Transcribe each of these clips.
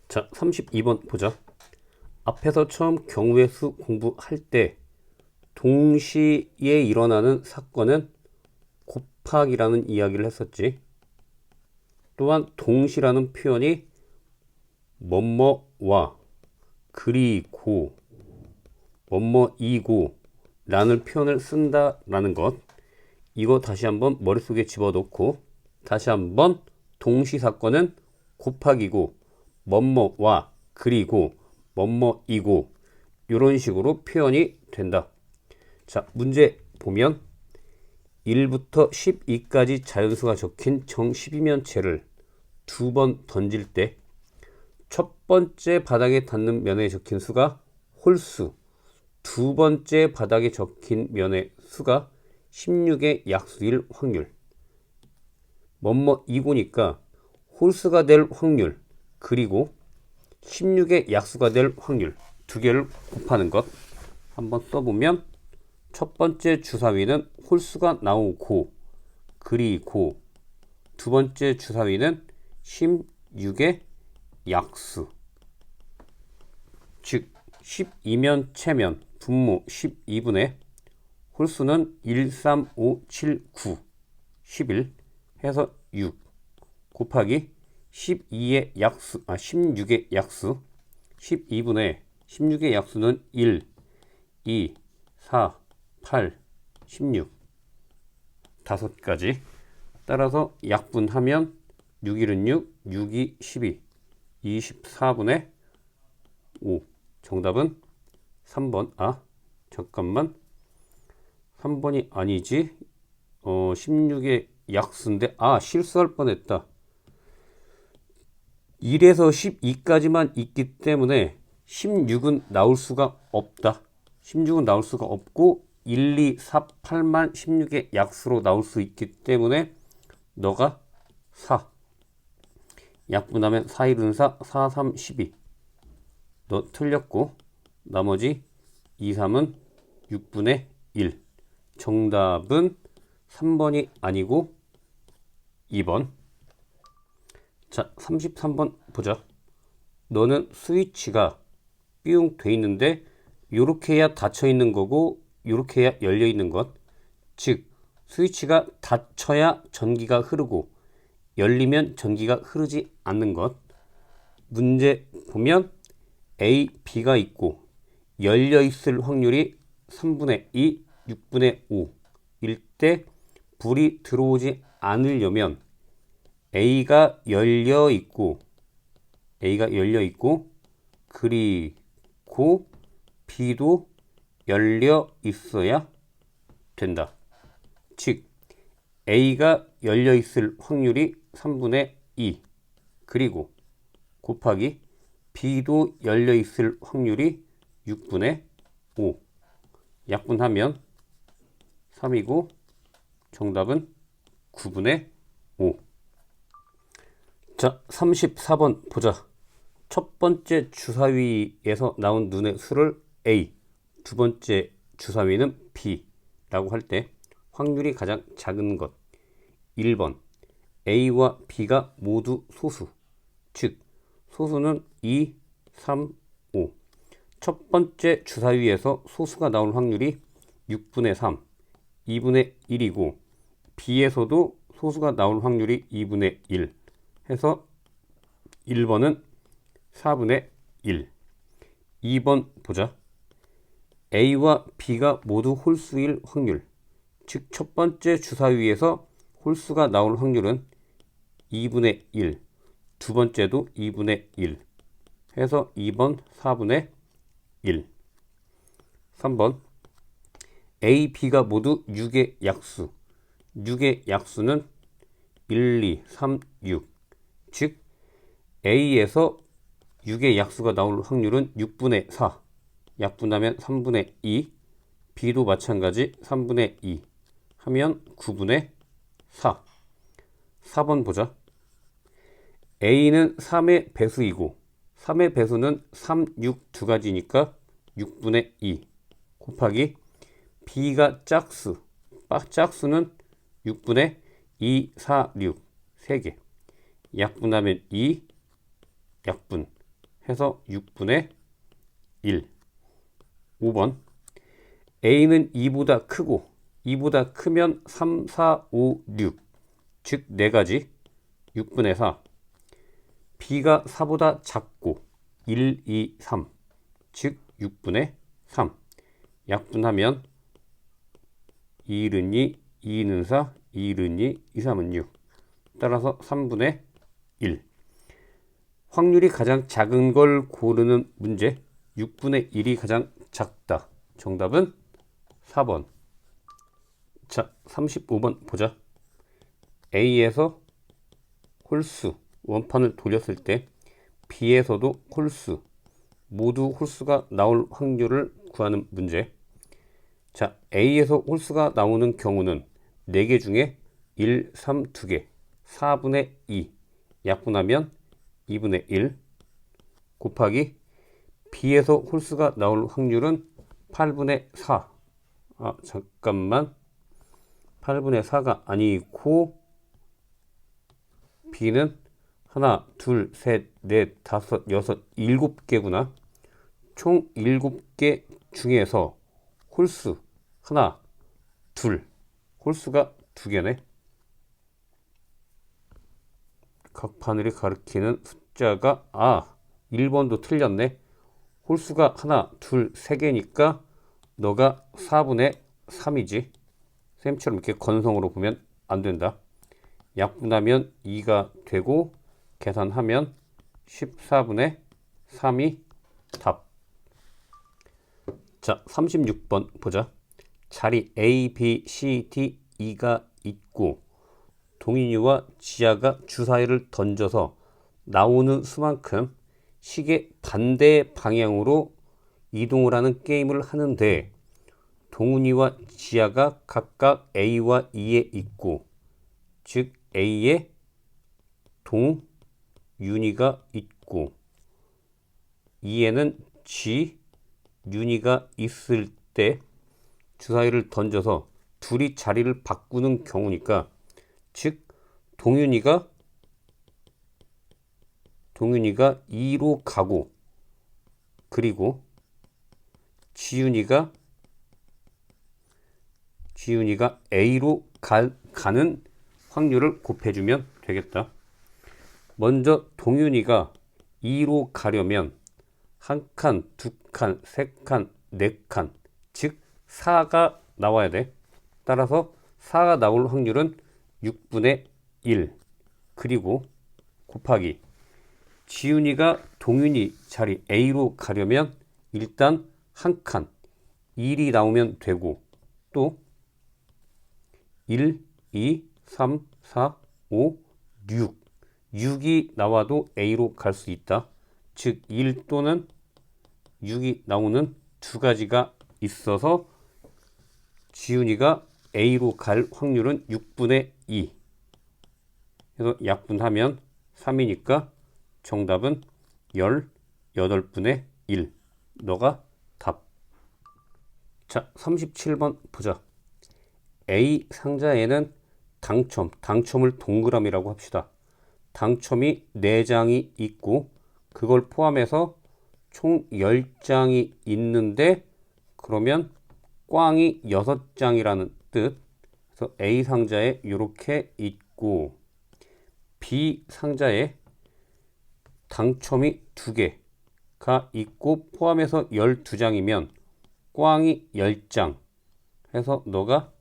자, 32번 보자. 앞에서 처음 경우의 수 공부할 때 동시에 일어나는 사건은 곱하기라는 이야기를 했었지. 또한 동시라는 표현이 뭐뭐와 그리고 뭐뭐이고 라는 표현을 쓴다라는 것, 이거 다시 한번 머릿속에 집어넣고 다시 한번 동시 사건은 곱하기고 뭐뭐와 그리고 뭐뭐이고 이런 식으로 표현이 된다. 자, 문제 보면 1부터 12까지 자연수가 적힌 정 12면체를 두 번 던질 때 첫 번째 바닥에 닿는 면에 적힌 수가 홀수, 두 번째 바닥에 적힌 면의 수가 16의 약수일 확률. 뭐뭐이고니까 홀수가 될 확률 그리고 16의 약수가 될 확률 두 개를 곱하는 것. 한번 써보면 첫 번째 주사위는 홀수가 나오고 그리고 두 번째 주사위는 16의 약수, 즉 12면 체면 분모 12분의 홀수는 1, 3, 5, 7, 9, 11 해서 6 곱하기 12의 약수, 16의 약수 12분의 16의 약수는 1, 2, 4, 8, 16 다섯 가지. 따라서 약분하면 6, 1은 6, 6, 2, 12 24분의 5. 정답은 3번. 잠깐만, 3번이 아니지. 16의 약수인데 실수할 뻔했다. 1에서 12까지만 있기 때문에 16은 나올 수가 없다. 16은 나올 수가 없고 1, 2, 4, 8만 16의 약수로 나올 수 있기 때문에 너가 4. 약분하면 4, 1은 4, 4, 3, 12. 너 틀렸고 나머지 2, 3은 6분의 1. 정답은 3번이 아니고 2번. 자, 33번 보자. 너는 스위치가 삐용 돼 있는데 요렇게 해야 닫혀 있는 거고 요렇게 해야 열려 있는 것. 즉 스위치가 닫혀야 전기가 흐르고 열리면 전기가 흐르지 않는 것. 문제 보면 A, B가 있고 열려 있을 확률이 3분의 2, 6분의 5일 때 불이 들어오지 않으려면 A가 열려 있고 그리고 B도 열려 있어야 된다. 즉 A가 열려 있을 확률이 3분의 2 그리고 곱하기 B도 열려 있을 확률이 6분의 5. 약분하면 3이고 정답은 9분의 5. 자, 34번 보자. 첫 번째 주사위에서 나온 눈의 수를 A, 두 번째 주사위는 B라고 할 때 확률이 가장 작은 것. 1번 A와 B가 모두 소수, 즉 소수는 2, 3, 5. 첫 번째 주사위에서 소수가 나올 확률이 6분의 3, 2분의 1이고 B에서도 소수가 나올 확률이 2분의 1 해서 1번은 4분의 1. 2번 보자. A와 B가 모두 홀수일 확률, 즉 첫 번째 주사위에서 홀수가 나올 확률은 2분의 1, 두 번째도 2분의 1 해서 2번 4분의 1. 3번 A, B가 모두 6의 약수, 6의 약수는 1, 2, 3, 6. 즉 A에서 6의 약수가 나올 확률은 6분의 4. 약분하면 3분의 2. B도 마찬가지 3분의 2 하면 9분의 4. 4번 보자. A는 3의 배수이고 3의 배수는 3, 6 두 가지니까 6분의 2 곱하기 B가 짝수, 짝수는 6분의 2, 4, 6 3개. 약분하면 2, 약분 해서 6분의 1. 5번 A는 2보다 크고 2보다 크면 3, 4, 5, 6. 즉 4가지 6분의 4. B가 4보다 작고 1, 2, 3. 즉 6분의 3. 약분하면 2는 2, 2는 4, 2는 2, 2, 3은 6. 따라서 3분의 1. 확률이 가장 작은 걸 고르는 문제. 6분의 1이 가장 작다. 정답은 4번. 자, 35번 보자. A에서 홀수, 원판을 돌렸을 때 B에서도 홀수, 모두 홀수가 나올 확률을 구하는 문제. 자, A에서 홀수가 나오는 경우는 4개 중에 1, 3, 2개, 4분의 2, 약분하면 2분의 1 곱하기 B에서 홀수가 나올 확률은 8분의 4. 잠깐만. 8분의 4가 아니고 B는 하나, 둘, 셋, 넷, 다섯, 여섯, 7개구나. 총 7개 중에서 홀수 하나, 둘, 홀수가 2개네. 각 바늘이 가리키는 숫자가 1번도 틀렸네. 홀수가 하나, 둘, 3개니까 너가 4분의 3이지. 쌤처럼 이렇게 건성으로 보면 안 된다. 약분하면 2가 되고 계산하면 14분의 3이 답. 자, 36번 보자. 자리 A, B, C, D, E가 있고 동인이와 지아가 주사위를 던져서 나오는 수만큼 시계 반대 방향으로 이동을 하는 게임을 하는데 동훈이와 지아가 각각 A와 E에 있고, 즉 A에 동윤이가 있고 E에는 지윤이가 있을 때 주사위를 던져서 둘이 자리를 바꾸는 경우니까, 즉 동윤이가 2로 가고 그리고 지윤이가 A로 가는 확률을 곱해주면 되겠다. 먼저 동윤이가 2로 가려면 한 칸, 두 칸, 세 칸, 네 칸, 즉 4가 나와야 돼. 따라서 4가 나올 확률은 6분의 1. 그리고 곱하기 지윤이가 동윤이 자리 A로 가려면 일단 한 칸 1이 나오면 되고, 또 1, 2, 3, 4, 5, 6. 6이 나와도 A로 갈 수 있다. 즉 1 또는 6이 나오는 2가지가 있어서 지윤이가 A로 갈 확률은 6분의 2. 그래서 약분하면 3이니까 정답은 18분의 1. 너가 답. 자, 37번 보자. A 상자에는 당첨을 동그라미라고 합시다. 당첨이 4장이 있고 그걸 포함해서 총 10장이 있는데, 그러면 꽝이 6장이라는 뜻. 그래서 A 상자에 이렇게 있고 B 상자에 당첨이 2개가 있고 포함해서 12장이면 꽝이 10장 해서 너가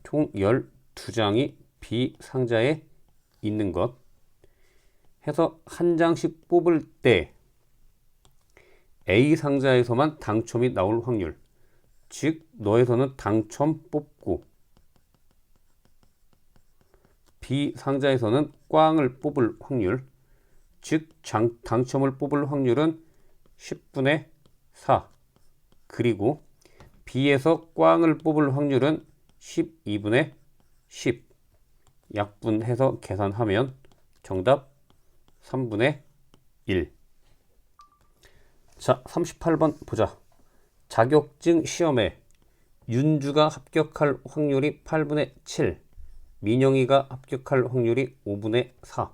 총 12장이 B 상자에 있는 것 해서 한 장씩 뽑을 때 A 상자에서만 당첨이 나올 확률, 즉 너에서는 당첨 뽑고 B 상자에서는 꽝을 뽑을 확률, 즉 당첨을 뽑을 확률은 10분의 4. 그리고 B에서 꽝을 뽑을 확률은 12분의 10. 약분해서 계산하면 정답 3분의 1. 자, 38번 보자. 자격증 시험에 윤주가 합격할 확률이 8분의 7, 민영이가 합격할 확률이 5분의 4.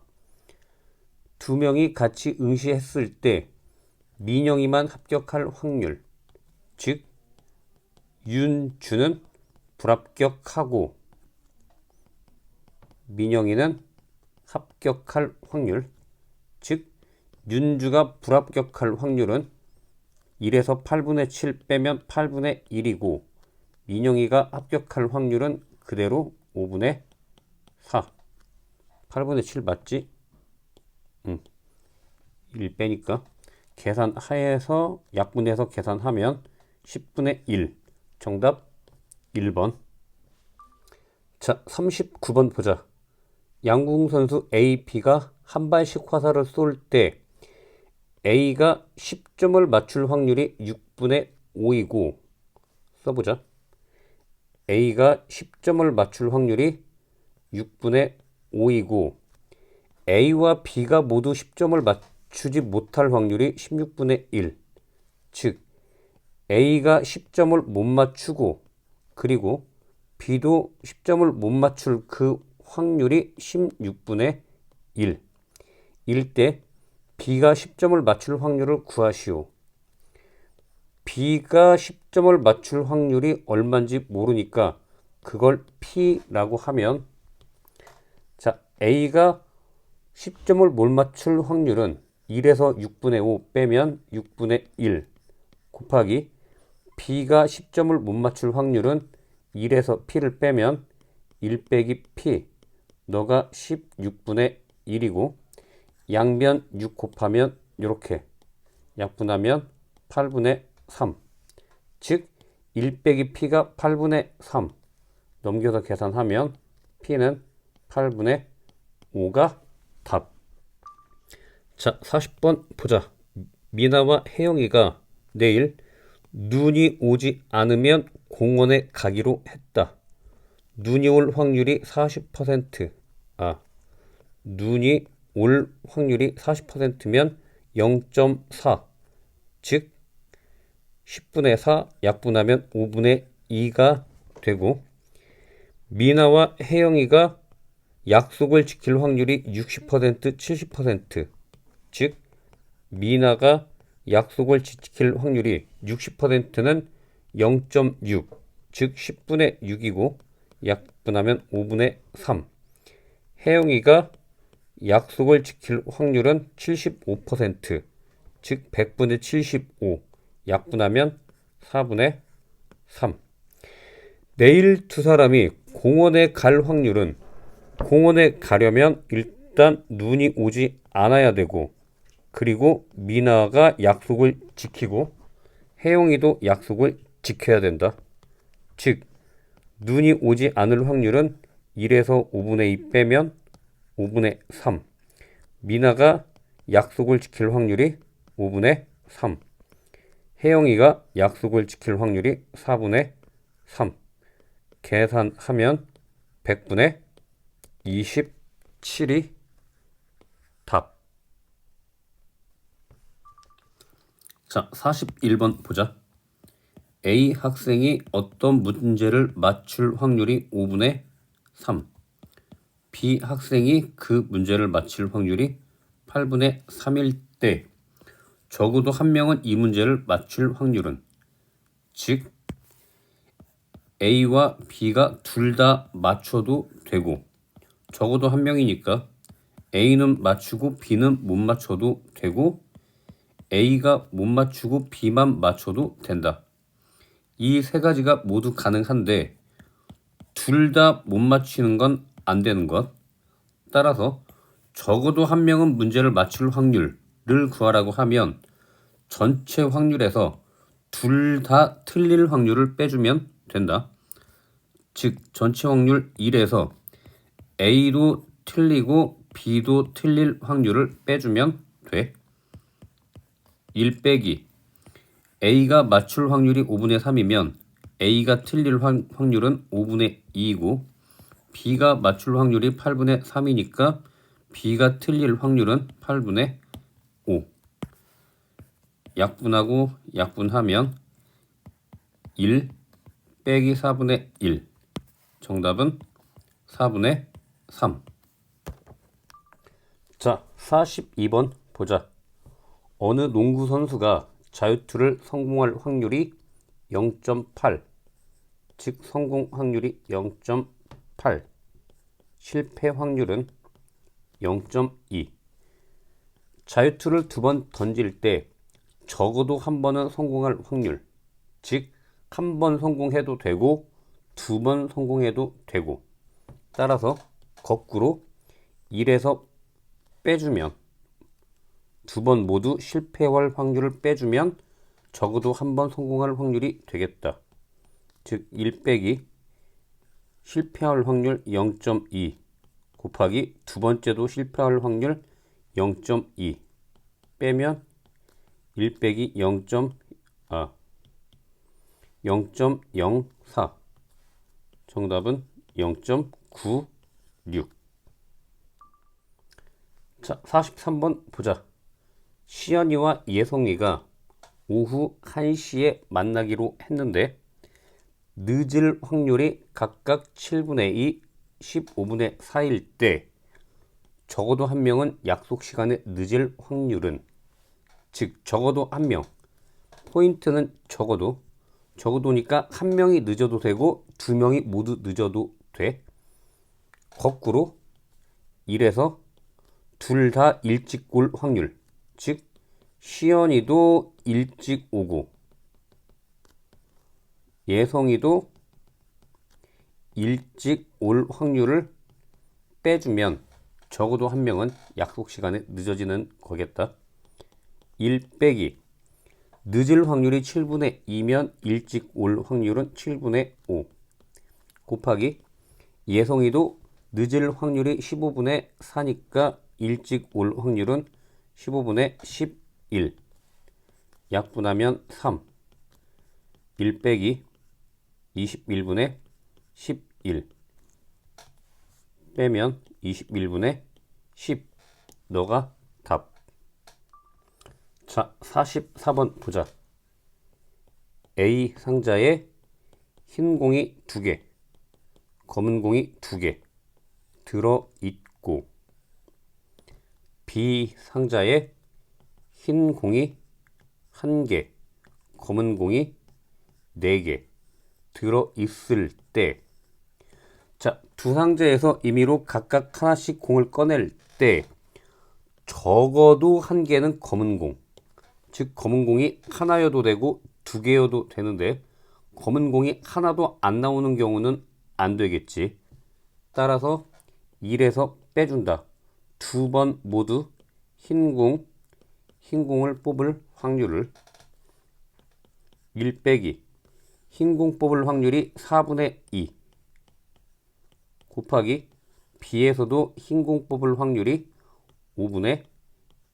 두 명이 같이 응시했을 때 민영이만 합격할 확률, 즉 윤주는 불합격하고 민영이는 합격할 확률, 즉 윤주가 불합격할 확률은 1에서 8분의 7 빼면 8분의 1이고 민영이가 합격할 확률은 그대로 5분의 4. 8분의 7 맞지? 1 빼니까 계산하에서 약분해서 계산하면 10분의 1. 정답 1번. 자, 39번 보자. 양궁 선수 A, B가 한 발씩 화살을 쏠 때 A가 10점을 맞출 확률이 6분의 5이고 써보자. A가 10점을 맞출 확률이 6분의 5이고 A와 B가 모두 10점을 맞추지 못할 확률이 16분의 1. 즉 A가 10점을 못 맞추고 그리고 B도 10점을 못 맞출 그 확률이 16분의 1. 일 때 B가 10점을 맞출 확률을 구하시오. B가 10점을 맞출 확률이 얼마인지 모르니까 그걸 P라고 하면, 자, A가 10점을 못 맞출 확률은 1에서 6분의 5 빼면 6분의 1 곱하기 B가 10점을 못 맞출 확률은 1에서 P를 빼면 1 빼기 P, 너가 16분의 1이고 양변 6 곱하면 이렇게 약분하면 8분의 3. 즉 1 빼기 P가 8분의 3. 넘겨서 계산하면 P는 8분의 5가 답. 자, 40번 보자. 미나와 혜영이가 내일 눈이 오지 않으면 공원에 가기로 했다. 눈이 올 확률이 40%. 눈이 올 확률이 40%면 0.4. 즉 10분의 4 약분하면 5분의 2가 되고 미나와 혜영이가 약속을 지킬 확률이 60%, 70%. 즉 미나가 약속을 지킬 확률이 60%는 0.6, 즉 10분의 6이고 약분하면 5분의 3. 혜영이가 약속을 지킬 확률은 75%, 즉 100분의 75, 약분하면 4분의 3. 내일 두 사람이 공원에 갈 확률은, 공원에 가려면 일단 눈이 오지 않아야 되고 그리고 미나가 약속을 지키고 혜영이도 약속을 지켜야 된다. 즉 눈이 오지 않을 확률은 1에서 5분의 2 빼면 5분의 3. 미나가 약속을 지킬 확률이 5분의 3. 혜영이가 약속을 지킬 확률이 4분의 3. 계산하면 100분의 27이 답. 자, 41번 보자. A 학생이 어떤 문제를 맞출 확률이 5분의 3. B 학생이 그 문제를 맞힐 확률이 8분의 3일 때 적어도 한 명은 이 문제를 맞출 확률은, 즉 A와 B가 둘 다 맞춰도 되고 적어도 한 명이니까 A는 맞추고 B는 못 맞춰도 되고 A가 못 맞추고 B만 맞춰도 된다. 이 세 가지가 모두 가능한데 둘 다 못 맞추는 건 안 되는 것. 따라서 적어도 한 명은 문제를 맞출 확률을 구하라고 하면 전체 확률에서 둘 다 틀릴 확률을 빼주면 된다. 즉 전체 확률 1에서 A도 틀리고 B도 틀릴 확률을 빼주면 돼. 1 빼기 A가 맞출 확률이 5분의 3이면 A가 틀릴 확률은 5분의 2이고 B가 맞출 확률이 8분의 3이니까 B가 틀릴 확률은 8분의 5. 약분하고 약분하면 1 빼기 4분의 1. 정답은 4분의 3. 자, 42번 보자. 어느 농구 선수가 자유투를 성공할 확률이 0.8, 즉 성공 확률이 0.8, 실패 확률은 0.2. 자유투를 2번 던질 때 적어도 한 번은 성공할 확률, 즉 한 번 성공해도 되고 2번 성공해도 되고, 따라서 거꾸로 1에서 빼주면 2번 모두 실패할 확률을 빼주면 적어도 한 번 성공할 확률이 되겠다. 즉 1 빼기 실패할 확률 0.2 곱하기 두 번째도 실패할 확률 0.2 빼면 1 빼기 0.04. 정답은 0.96. 자, 43번 보자. 시연이와 예송이가 오후 1시에 만나기로 했는데 늦을 확률이 각각 7분의 2, 15분의 4일 때 적어도 한 명은 약속 시간에 늦을 확률은, 즉 적어도 한 명, 포인트는 적어도니까 한 명이 늦어도 되고 두 명이 모두 늦어도 돼. 거꾸로 1에서 둘 다 일찍 올 확률, 즉 시연이도 일찍 오고 예성이도 일찍 올 확률을 빼주면 적어도 한 명은 약속 시간에 늦어지는 거겠다. 1 빼기 늦을 확률이 7분의 2면 일찍 올 확률은 7분의 5 곱하기 예성이도 늦을 확률이 15분의 4니까 일찍 올 확률은 15분의 11. 약분하면 3. 1 빼기 21분의 11 빼면 21분의 10. 너가 답. 자, 44번 보자. A 상자에 흰 공이 2개, 검은 공이 2개 들어있고 B 상자에 흰 공이 1개, 검은 공이 4개 들어있을 때, 자, 두 상자에서 임의로 각각 하나씩 공을 꺼낼 때 적어도 1개는 검은 공, 즉 검은 공이 하나여도 되고 2개여도 되는데 검은 공이 하나도 안 나오는 경우는 안 되겠지. 따라서 1에서 빼준다. 2번 모두 흰 공을 뽑을 확률을 1 빼기 흰 공 뽑을 확률이 4분의 2 곱하기 B에서도 흰 공 뽑을 확률이 5분의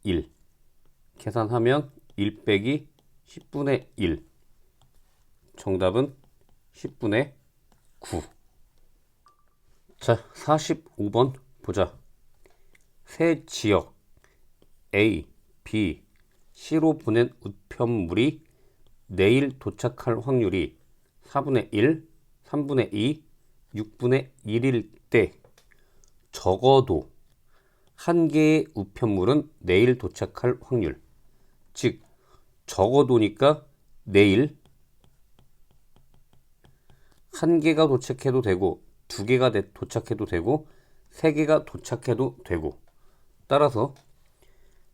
1 계산하면 1 빼기 10분의 1. 정답은 10분의 9. 자, 45번 보자. 세 지역 A, B, C로 보낸 우편물이 내일 도착할 확률이 4분의 1, 3분의 2, 6분의 1일 때 적어도 1개의 우편물은 내일 도착할 확률, 즉 적어도니까 내일 1개가 도착해도 되고 2개가 도착해도 되고 3개가 도착해도 되고, 따라서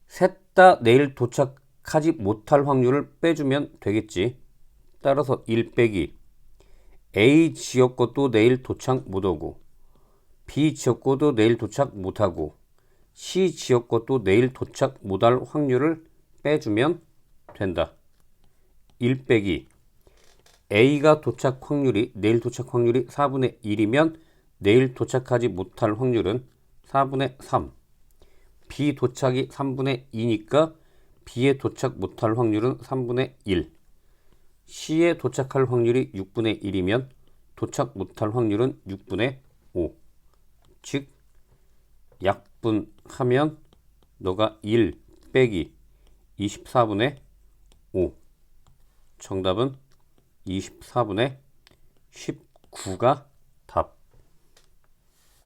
셋 다 내일 도착하지 못할 확률을 빼주면 되겠지. 따라서 1 빼기 A 지역 것도 내일 도착 못하고 B 지역 것도 내일 도착 못하고 C 지역 것도 내일 도착 못할 확률을 빼주면 된다. 1 빼기 A가 내일 도착 확률이 4분의 1이면 내일 도착하지 못할 확률은 4분의 3. B 도착이 3분의 2니까 B에 도착 못할 확률은 3분의 1. C에 도착할 확률이 6분의 1이면 도착 못할 확률은 6분의 5. 즉 약분하면 너가 1 빼기 24분의 5. 정답은 24분의 19가